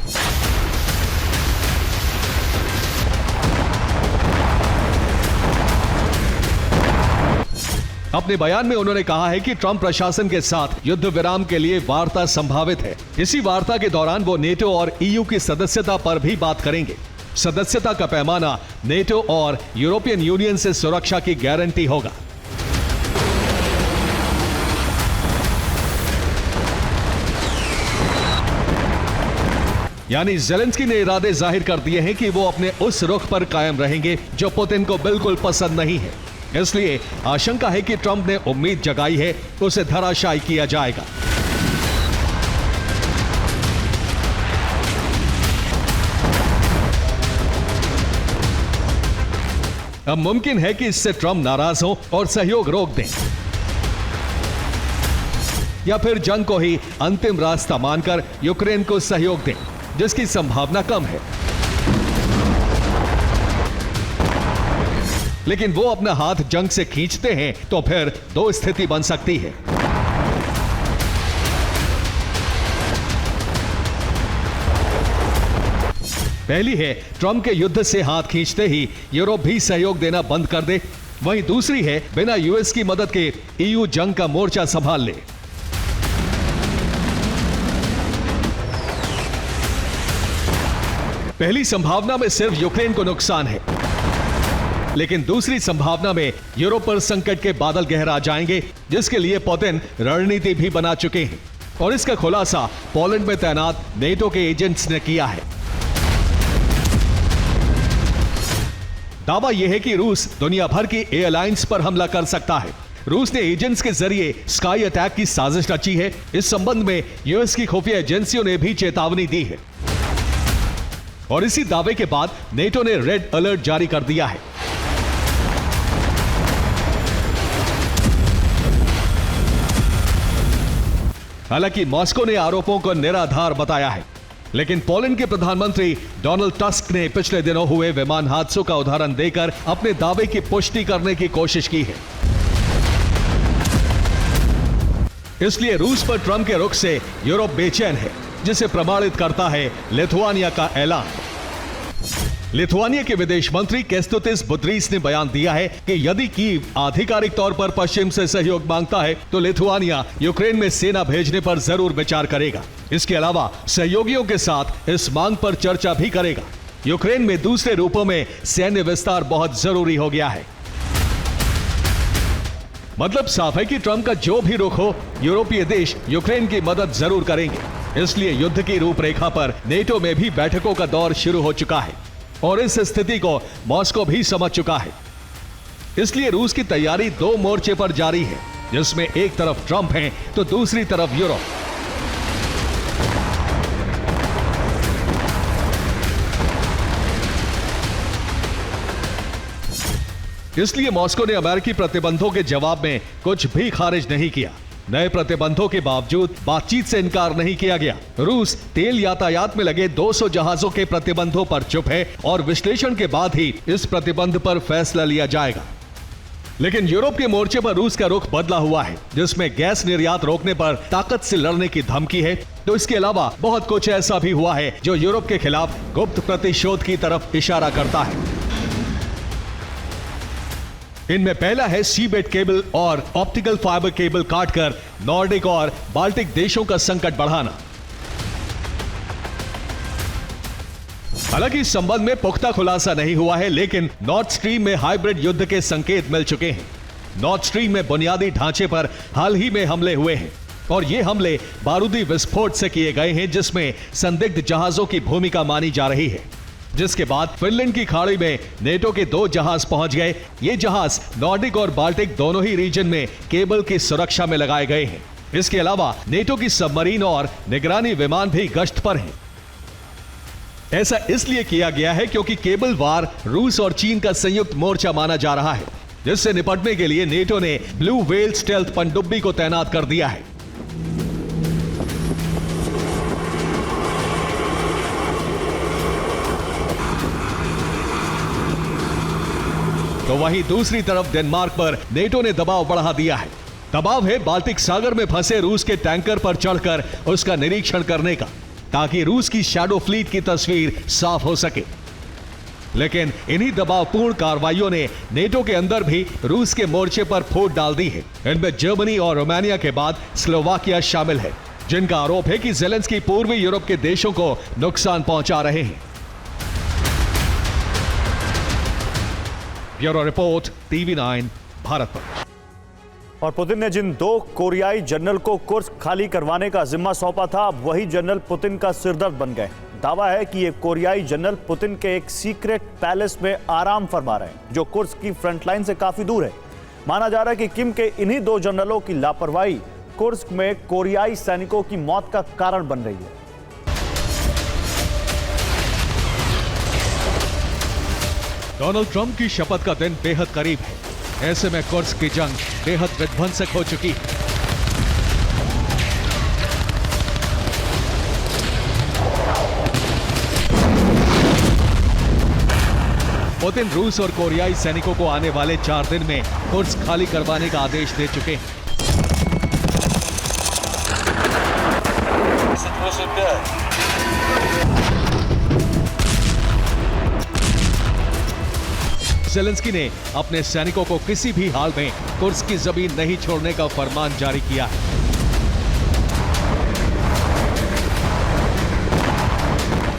अपने बयान में उन्होंने कहा है कि ट्रंप प्रशासन के साथ युद्ध विराम के लिए वार्ता संभावित है। इसी वार्ता के दौरान वो नेटो और ईयू की सदस्यता पर भी बात करेंगे। सदस्यता का पैमाना नेटो और यूरोपियन यूनियन से सुरक्षा की गारंटी होगा। यानी ज़ेलेंस्की ने इरादे जाहिर कर दिए हैं कि वो अपने उस रुख पर कायम रहेंगे जो पुतिन को बिल्कुल पसंद नहीं है। इसलिए आशंका है कि ट्रंप ने उम्मीद जगाई है उसे धराशायी किया जाएगा। अब मुमकिन है कि इससे ट्रंप नाराज हो और सहयोग रोक दें, या फिर जंग को ही अंतिम रास्ता मानकर यूक्रेन को सहयोग दें, जिसकी संभावना कम है। लेकिन वो अपना हाथ जंग से खींचते हैं तो फिर दो स्थिति बन सकती है। पहली है ट्रंप के युद्ध से हाथ खींचते ही यूरोप भी सहयोग देना बंद कर दे, वहीं दूसरी है बिना यूएस की मदद के ईयू जंग का मोर्चा संभाल ले। पहली संभावना में सिर्फ यूक्रेन को नुकसान है, लेकिन दूसरी संभावना में यूरोप पर संकट के बादल गहरा जाएंगे, जिसके लिए पुतिन रणनीति भी बना चुके हैं। और इसका खुलासा पोलैंड में तैनात नेटो के एजेंट्स ने किया है। दावा यह है कि रूस दुनिया भर की एयरलाइंस पर हमला कर सकता है। रूस ने एजेंट्स के जरिए स्काई अटैक की साजिश रची है। इस संबंध में यूएस की खुफिया एजेंसियों ने भी चेतावनी दी है। और इसी दावे के बाद नेटो ने रेड अलर्ट जारी कर दिया है। हालांकि मॉस्को ने आरोपों को निराधार बताया है, लेकिन पोलैंड के प्रधानमंत्री डोनाल्ड टस्क ने पिछले दिनों हुए विमान हादसों का उदाहरण देकर अपने दावे की पुष्टि करने की कोशिश की है। इसलिए रूस पर ट्रंप के रुख से यूरोप बेचैन है, जिसे प्रमाणित करता है लिथुआनिया का ऐलान। लिथुआनिया के विदेश मंत्री केस्तुतिस बुद्रीस ने बयान दिया है कि यदि कीव आधिकारिक तौर पर पश्चिम से सहयोग मांगता है तो लिथुआनिया यूक्रेन में सेना भेजने पर जरूर विचार करेगा। इसके अलावा सहयोगियों के साथ इस मांग पर चर्चा भी करेगा। यूक्रेन में दूसरे रूपों में सैन्य विस्तार बहुत जरूरी हो गया है। मतलब साफ है कि ट्रंप का जो भी रुख हो, यूरोपीय देश यूक्रेन की मदद जरूर करेंगे। इसलिए युद्ध की रूपरेखा पर नेटो में भी बैठकों का दौर शुरू हो चुका है और इस स्थिति को मॉस्को भी समझ चुका है। इसलिए रूस की तैयारी दो मोर्चे पर जारी है, जिसमें एक तरफ ट्रंप है तो दूसरी तरफ यूरोप। इसलिए मॉस्को ने अमेरिकी प्रतिबंधों के जवाब में कुछ भी खारिज नहीं किया। नए प्रतिबंधों के बावजूद बातचीत से इनकार नहीं किया गया। रूस तेल यातायात में लगे 200 जहाजों के प्रतिबंधों पर चुप है और विश्लेषण के बाद ही इस प्रतिबंध पर फैसला लिया जाएगा। लेकिन यूरोप के मोर्चे पर रूस का रुख बदला हुआ है, जिसमें गैस निर्यात रोकने पर ताकत से लड़ने की धमकी है। तो इसके अलावा बहुत कुछ ऐसा भी हुआ है जो यूरोप के खिलाफ गुप्त प्रतिशोध की तरफ इशारा करता है। इनमें पहला है सीबेड केबल और ऑप्टिकल फाइबर केबल काटकर नॉर्डिक और बाल्टिक देशों का संकट बढ़ाना। हालांकि इस संबंध में पुख्ता खुलासा नहीं हुआ है, लेकिन नॉर्थ स्ट्रीम में हाइब्रिड युद्ध के संकेत मिल चुके हैं। नॉर्थ स्ट्रीम में बुनियादी ढांचे पर हाल ही में हमले हुए हैं और ये हमले बारूदी विस्फोट से किए गए हैं, जिसमें संदिग्ध जहाजों की भूमिका मानी जा रही है। जिसके बाद फिनलैंड की खाड़ी में नेटो के 2 जहाज पहुंच गए। ये जहाज नॉर्डिक और बाल्टिक दोनों ही रीजन में केबल की सुरक्षा में लगाए गए हैं। इसके अलावा नेटो की सबमरीन और निगरानी विमान भी गश्त पर हैं। ऐसा इसलिए किया गया है क्योंकि केबल वार रूस और चीन का संयुक्त मोर्चा माना जा रहा है, जिससे निपटने के लिए नेटो ने ब्लू व्हेल स्टेल्थ पनडुब्बी को तैनात कर दिया है। तो वहीं दूसरी तरफ डेनमार्क पर नेटो ने दबाव बढ़ा दिया है। दबाव है बाल्टिक सागर में फंसे रूस के टैंकर पर चढ़कर उसका निरीक्षण करने का, ताकि रूस की शैडो फ्लीट की तस्वीर साफ हो सके। लेकिन इन्हीं दबावपूर्ण कार्रवाइयों ने नेटो के अंदर भी रूस के मोर्चे पर फूट डाल दी है। इनमें जर्मनी और रोमानिया के बाद स्लोवाकिया शामिल है, जिनका आरोप है कि ज़ेलेंस्की पूर्वी यूरोप के देशों को नुकसान पहुंचा रहे हैं। ब्यूरो रिपोर्ट, TV9 भारत पर। और पुतिन ने जिन 2 कोरियाई जनरल को कुर्स्क खाली करवाने का जिम्मा सौंपा था, अब वही जनरल पुतिन का सिरदर्द बन गए। दावा है कि ये कोरियाई जनरल पुतिन के एक सीक्रेट पैलेस में आराम फरमा रहे हैं, जो कुर्स्क की फ्रंटलाइन से काफी दूर है। माना जा रहा है कि किम के इन्हीं 2 जनरलों की लापरवाही कुर्स्क में कोरियाई सैनिकों की मौत का कारण बन रही है। डोनाल्ड ट्रंप की शपथ का दिन बेहद करीब है। ऐसे में कुर्स्क की जंग बेहद विध्वंसक हो चुकी है। पुतिन रूस और कोरियाई सैनिकों को आने वाले 4 दिन में कुर्स्क खाली करवाने का आदेश दे चुके हैं। जेलेंस्की ने अपने सैनिकों को किसी भी हाल में कुर्स्क की जमीन नहीं छोड़ने का फरमान जारी किया है।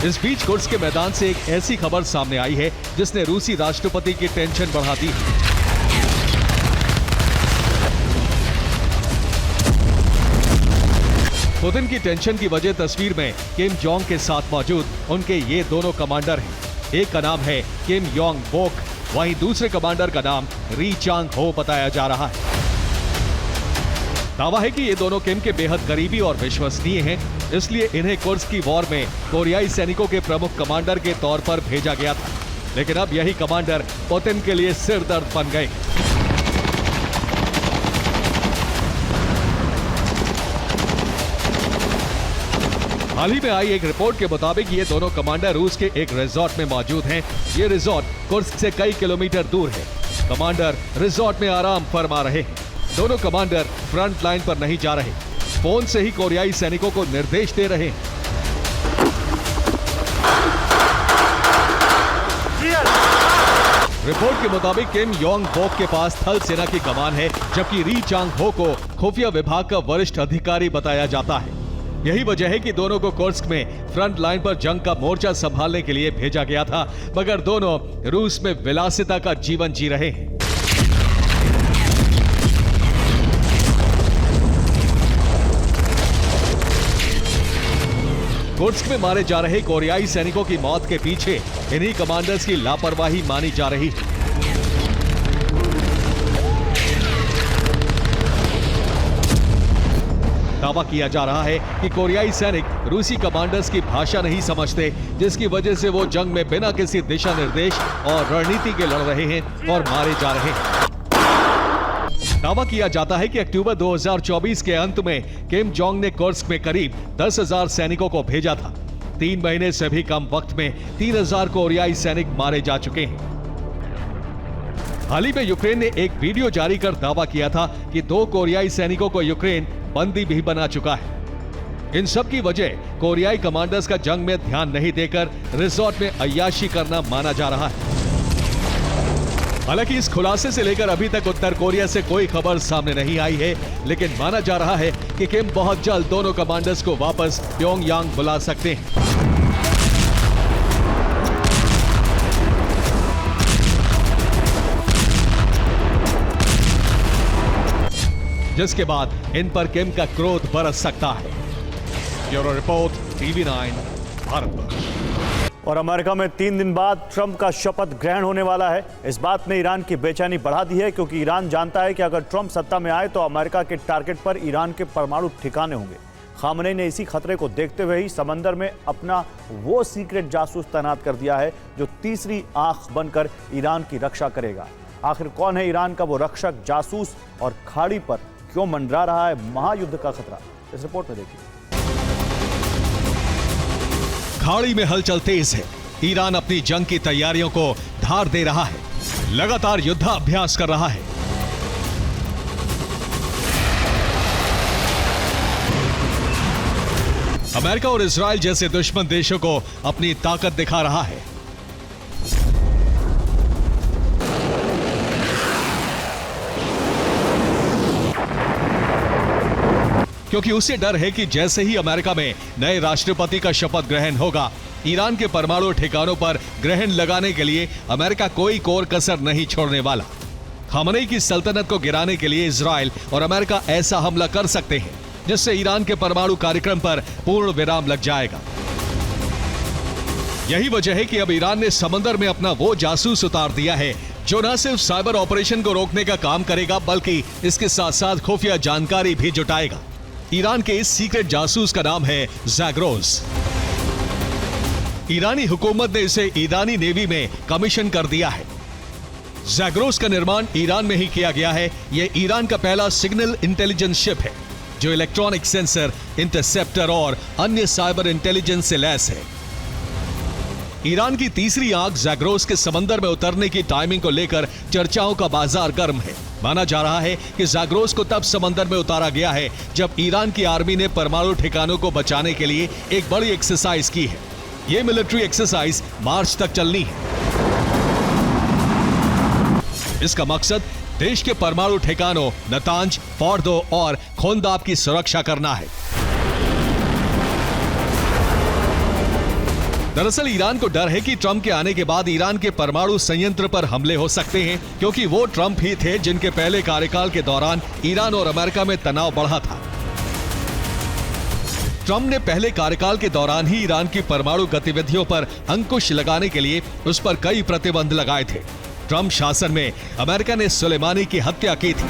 इस बीच कुर्स्क के मैदान से एक ऐसी खबर सामने आई है जिसने रूसी राष्ट्रपति की टेंशन बढ़ा दी है। पुतिन की टेंशन की वजह तस्वीर में किम जोंग के साथ मौजूद उनके ये दोनों कमांडर हैं। एक का नाम है किम योंग बोक, वहीं दूसरे कमांडर का नाम री चांग हो बताया जा रहा है। दावा है कि ये दोनों किम के बेहद करीबी और विश्वसनीय हैं, इसलिए इन्हें कुर्स्क की वॉर में कोरियाई सैनिकों के प्रमुख कमांडर के तौर पर भेजा गया था। लेकिन अब यही कमांडर पुतिन के लिए सिरदर्द बन गए। हाल ही में आई एक रिपोर्ट के मुताबिक ये दोनों कमांडर रूस के एक रिजॉर्ट में मौजूद हैं। ये रिजॉर्ट कुर्स्क से कई किलोमीटर दूर है। कमांडर रिजॉर्ट में आराम फरमा रहे हैं। दोनों कमांडर फ्रंट लाइन पर नहीं जा रहे, फोन से ही कोरियाई सैनिकों को निर्देश दे रहे हैं। रिपोर्ट के मुताबिक किम योंग बोक के पास थल सेना की कमान है, जबकि री चांग हो को खुफिया विभाग का वरिष्ठ अधिकारी बताया जाता है। यही वजह है कि दोनों को कुर्स्क में फ्रंट लाइन पर जंग का मोर्चा संभालने के लिए भेजा गया था, मगर दोनों रूस में विलासिता का जीवन जी रहे हैं। कुर्स्क में मारे जा रहे कोरियाई सैनिकों की मौत के पीछे इन्हीं कमांडर्स की लापरवाही मानी जा रही है। दावा किया जा रहा है कि कोरियाई सैनिक रूसी कमांडर्स की भाषा नहीं समझते, जिसकी वजह से वो जंग में बिना किसी दिशा निर्देश और रणनीति के लड़ रहे हैं और मारे जा रहे हैं। दावा किया जाता है कि अक्टूबर 2024 के अंत में किम जोंग ने कुर्स्क में करीब 10,000 सैनिकों को भेजा था। 3 महीने से भी कम वक्त में 3,000 कोरियाई सैनिक मारे जा चुके हैं। हाल ही में यूक्रेन ने एक वीडियो जारी कर दावा किया था कि 2 कोरियाई सैनिकों को यूक्रेन बंदी भी बना चुका है। इन सब की वजह कोरियाई कमांडर्स का जंग में ध्यान नहीं देकर रिजॉर्ट में अय्याशी करना माना जा रहा है। हालांकि इस खुलासे से लेकर अभी तक उत्तर कोरिया से कोई खबर सामने नहीं आई है, लेकिन माना जा रहा है कि किम बहुत जल्द दोनों कमांडर्स को वापस प्योंगयांग बुला सकते हैं। जिसके बाद इन पर किम का क्रोध बरस सकता है। Bureau report, TV9 Bharat. और अमेरिका में 3 दिन बाद ट्रंप का शपथ ग्रहण होने वाला है। इस बात ने ईरान की बेचैनी बढ़ा दी है, क्योंकि ईरान जानता है कि अगर ट्रंप सत्ता में आए तो अमेरिका के टारगेट पर ईरान के परमाणु ठिकाने होंगे। खामनेई ने इसी खतरे को देखते हुए ही समंदर में अपना वो सीक्रेट जासूस तैनात कर दिया है जो तीसरी आंख बनकर ईरान की रक्षा करेगा। आखिर कौन है ईरान का वो रक्षक जासूस और खाड़ी पर क्यों मंडरा रहा है महायुद्ध का खतरा? इस रिपोर्ट में देखिए। खाड़ी में हलचल तेज है। ईरान अपनी जंग की तैयारियों को धार दे रहा है, लगातार युद्धाभ्यास कर रहा है। अमेरिका और इजराइल जैसे दुश्मन देशों को अपनी ताकत दिखा रहा है। क्योंकि उसे डर है कि जैसे ही अमेरिका में नए राष्ट्रपति का शपथ ग्रहण होगा, ईरान के परमाणु ठिकानों पर ग्रहण लगाने के लिए अमेरिका कोई कोर कसर नहीं छोड़ने वाला। खामनेई की सल्तनत को गिराने के लिए इजराइल और अमेरिका ऐसा हमला कर सकते हैं जिससे ईरान के परमाणु कार्यक्रम पर पूर्ण विराम लग जाएगा। यही वजह है कि अब ईरान ने समंदर में अपना वो जासूस उतार दिया है जो न सिर्फ साइबर ऑपरेशन को रोकने का काम करेगा, बल्कि इसके साथ साथ खुफिया जानकारी भी जुटाएगा। ईरान के इस सीक्रेट जासूस का नाम है ज़ैग्रोस। ईरानी हुकूमत ने इसे ईरानी नेवी में कमीशन कर दिया है। ज़ैग्रोस का निर्माण ईरान में ही किया गया है। यह ईरान का पहला सिग्नल इंटेलिजेंस शिप है जो इलेक्ट्रॉनिक सेंसर, इंटरसेप्टर और अन्य साइबर इंटेलिजेंस से लैस है। ईरान की तीसरी आंख ज़ैग्रोस के समंदर में उतरने की टाइमिंग को लेकर चर्चाओं का बाजार गर्म है। माना जा रहा है कि ज़ैग्रोस को तब समंदर में उतारा गया है जब ईरान की आर्मी ने परमाणु ठिकानों को बचाने के लिए एक बड़ी एक्सरसाइज की है। यह मिलिट्री एक्सरसाइज मार्च तक चलनी है। इसका मकसद देश के परमाणु ठिकानों नतांज, फोर्दो और खोंदाब की सुरक्षा करना है। दरअसल ईरान को डर है कि ट्रंप के आने के बाद ईरान के परमाणु संयंत्र पर हमले हो सकते हैं, क्योंकि वो ट्रंप ही थे जिनके पहले कार्यकाल के दौरान ईरान और अमेरिका में तनाव बढ़ा था। ट्रंप ने पहले कार्यकाल के दौरान ही ईरान की परमाणु गतिविधियों पर अंकुश लगाने के लिए उस पर कई प्रतिबंध लगाए थे। ट्रंप शासन में अमेरिका ने सुलेमानी की हत्या की थी।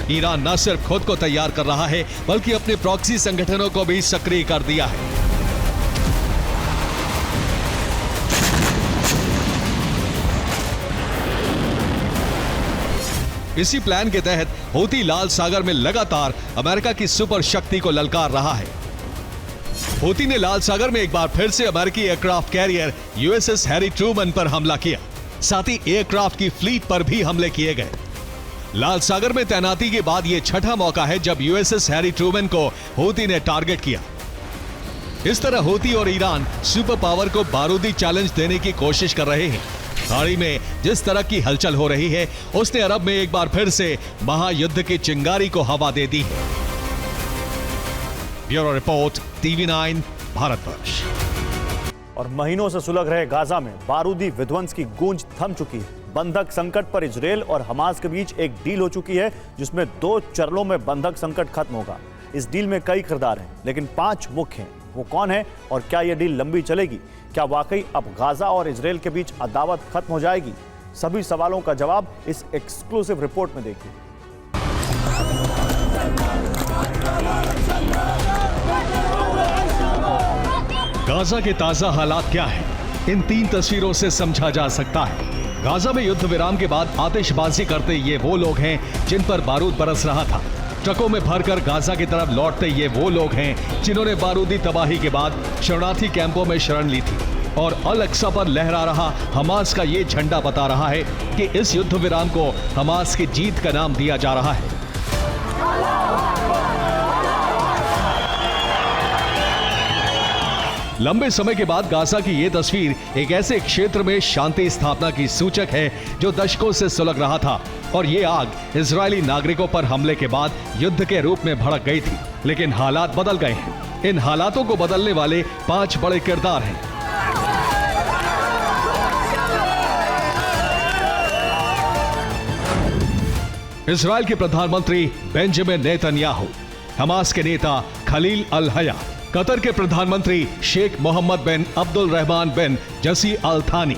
ईरान न सिर्फ खुद को तैयार कर रहा है, बल्कि अपने प्रॉक्सी संगठनों को भी सक्रिय कर दिया है। इसी प्लान के तहत हूती लाल सागर में लगातार अमेरिका की सुपर शक्ति को ललकार रहा है। हूती ने लाल सागर में एक बार फिर से अमेरिकी aircraft carrier USS Harry Truman पर हमला किया। साथ ही एयरक्राफ्ट की फ्लीट पर भी हमले किए गए। लाल सागर में तैनाती के बाद यह छठा मौका है जब यूएसएस हैरी ट्रूमन को हूती ने टारगेट किया। इस तरह हूती और ईरान सुपर पावर को बारूदी चैलेंज देने की कोशिश कर रहे हैं। खाड़ी में जिस तरह की हलचल हो रही है, उसने अरब में एक बार फिर से महायुद्ध की चिंगारी को हवा दे दी है। Bureau report, TV9 Bharatvarsh. और महीनों से सुलग रहे गाजा में बारूदी विध्वंस की गूंज थम चुकी है। बंधक संकट पर इजरायल और हमास के बीच एक डील हो चुकी है, जिसमें 2 चरणों में बंधक संकट खत्म होगा। इस डील में कई किरदार हैं, लेकिन 5 मुख्य हैं। वो कौन है और क्या यह डील लंबी चलेगी? क्या वाकई अब गाजा और इजरायल के बीच अदावत खत्म हो जाएगी? सभी सवालों का जवाब इस एक्सक्लूसिव रिपोर्ट में देखिए। गाजा के ताजा हालात क्या है, इन 3 तस्वीरों से समझा जा सकता है। गाजा में युद्ध विराम के बाद आतिशबाजी करते ये वो लोग हैं जिन पर बारूद बरस रहा था। ट्रकों में भरकर गाजा की तरफ लौटते ये वो लोग हैं जिन्होंने बारूदी तबाही के बाद शरणार्थी कैंपों में शरण ली थी। और अल अक्सा पर लहरा रहा हमास का ये झंडा बता रहा है कि इस युद्ध विराम को हमास की जीत का नाम दिया जा रहा है। लंबे समय के बाद गाजा की ये तस्वीर एक ऐसे क्षेत्र में शांति स्थापना की सूचक है जो दशकों से सुलग रहा था। और ये आग इजरायली नागरिकों पर हमले के बाद युद्ध के रूप में भड़क गई थी। लेकिन हालात बदल गए हैं। इन हालातों को बदलने वाले 5 बड़े किरदार हैं। इजरायल के प्रधानमंत्री बेंजामिन नेतन्याहू, हमास के नेता खलील अल हया, कतर के प्रधानमंत्री शेख मोहम्मद बिन अब्दुल रहमान बिन जसी अल थानी,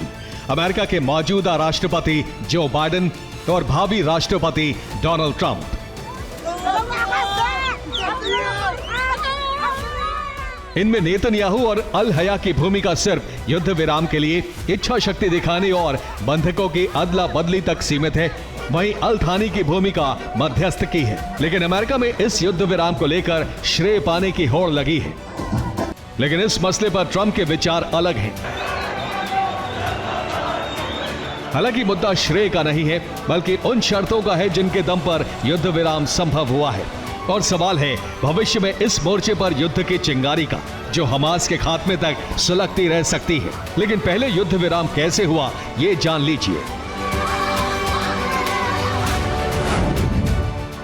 अमेरिका के मौजूदा राष्ट्रपति जो बाइडेन और भावी राष्ट्रपति डोनाल्ड ट्रंप। इनमें नेतन्याहू और अल हया की भूमिका सिर्फ युद्ध विराम के लिए इच्छा शक्ति दिखाने और बंधकों की अदला बदली तक सीमित है। वहीं अल थानी की भूमिका मध्यस्थ की है। लेकिन अमेरिका में इस युद्ध विराम को लेकर श्रेय पाने की होड़ लगी है। लेकिन इस मसले पर ट्रंप के विचार अलग हैं। हालांकि मुद्दा श्रेय का नहीं है, बल्कि उन शर्तों का है जिनके दम पर युद्ध विराम संभव हुआ है। और सवाल है भविष्य में इस मोर्चे पर युद्ध की चिंगारी का, जो हमास के खात्मे तक सुलगती रह सकती है। लेकिन पहले युद्ध विराम कैसे हुआ, ये जान लीजिए।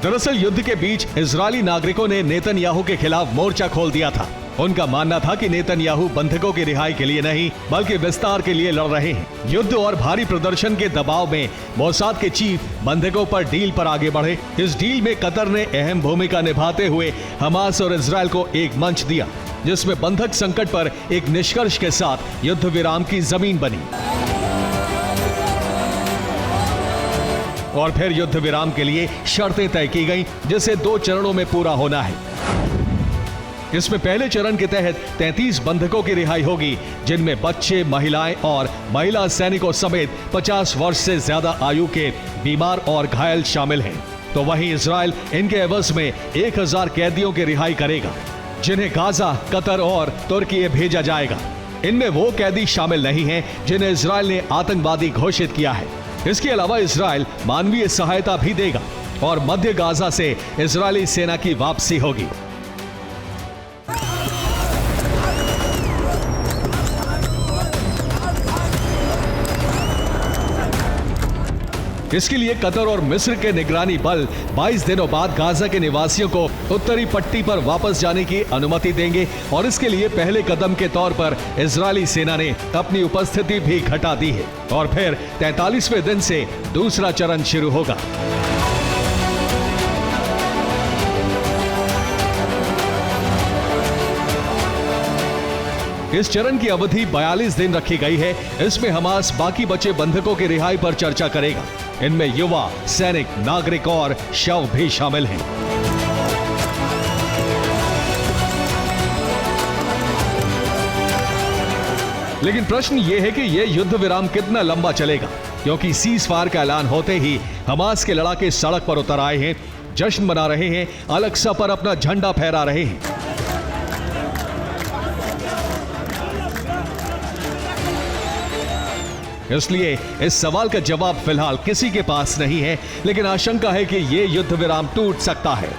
दरअसल युद्ध के बीच इजरायली नागरिकों ने नेतन्याहू के खिलाफ मोर्चा खोल दिया था। उनका मानना था कि नेतन्याहू बंधकों की रिहाई के लिए नहीं, बल्कि विस्तार के लिए लड़ रहे हैं। युद्ध और भारी प्रदर्शन के दबाव में मोसाद के चीफ बंधकों पर डील पर आगे बढ़े। इस डील में कतर ने अहम भूमिका निभाते हुए हमास और इजरायल को एक मंच दिया, जिसमें बंधक संकट पर एक निष्कर्ष के साथ युद्ध विराम की जमीन बनी। और फिर युद्ध विराम के लिए शर्तें तय की गईं, जिसे 2 चरणों में पूरा होना है। इसमें पहले चरण के तहत 33 बंधकों की रिहाई होगी, जिनमें बच्चे, महिलाएं और महिला सैनिकों समेत 50 वर्ष से ज्यादा आयु के बीमार और घायल शामिल हैं। तो वहीं इजरायल इनके एवज में 1000 कैदियों की रिहाई करेगा, जिन्हें गाजा, कतर और तुर्की भेजा जाएगा। इनमें वो कैदी शामिल नहीं हैं जिन्हें इजरायल ने आतंकवादी घोषित किया है। इसके अलावा इजरायल मानवीय सहायता भी देगा और मध्य गाजा से इजरायली सेना की वापसी होगी। इसके लिए कतर और मिस्र के निगरानी बल 22 दिनों बाद गाजा के निवासियों को उत्तरी पट्टी पर वापस जाने की अनुमति देंगे और इसके लिए पहले कदम के तौर पर इजरायली सेना ने अपनी उपस्थिति भी घटा दी है और फिर 43वें दिन से दूसरा चरण शुरू होगा। इस चरण की अवधि 42 दिन रखी गई है। इसमें हमास बाकी बचे बंधकों की रिहाई पर चर्चा करेगा। इनमें युवा, सैनिक, नागरिक और शव भी शामिल हैं। लेकिन प्रश्न यह है कि यह युद्ध विराम कितना लंबा चलेगा, क्योंकि सीज फायर का ऐलान होते ही हमास के लड़ाके सड़क पर उतर आए हैं, जश्न मना रहे हैं, अल-अक्सा पर अपना झंडा फहरा रहे हैं। इसलिए इस सवाल का जवाब फिलहाल किसी के पास नहीं है, लेकिन आशंका है कि यह युद्ध विराम टूट सकता है।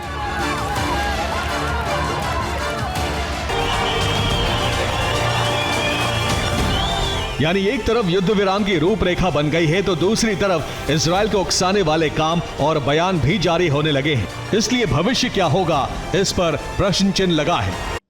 यानी एक तरफ युद्ध विराम की रूपरेखा बन गई है तो दूसरी तरफ इजरायल को उकसाने वाले काम और बयान भी जारी होने लगे हैं। इसलिए भविष्य क्या होगा, इस पर प्रश्न चिन्ह लगा है।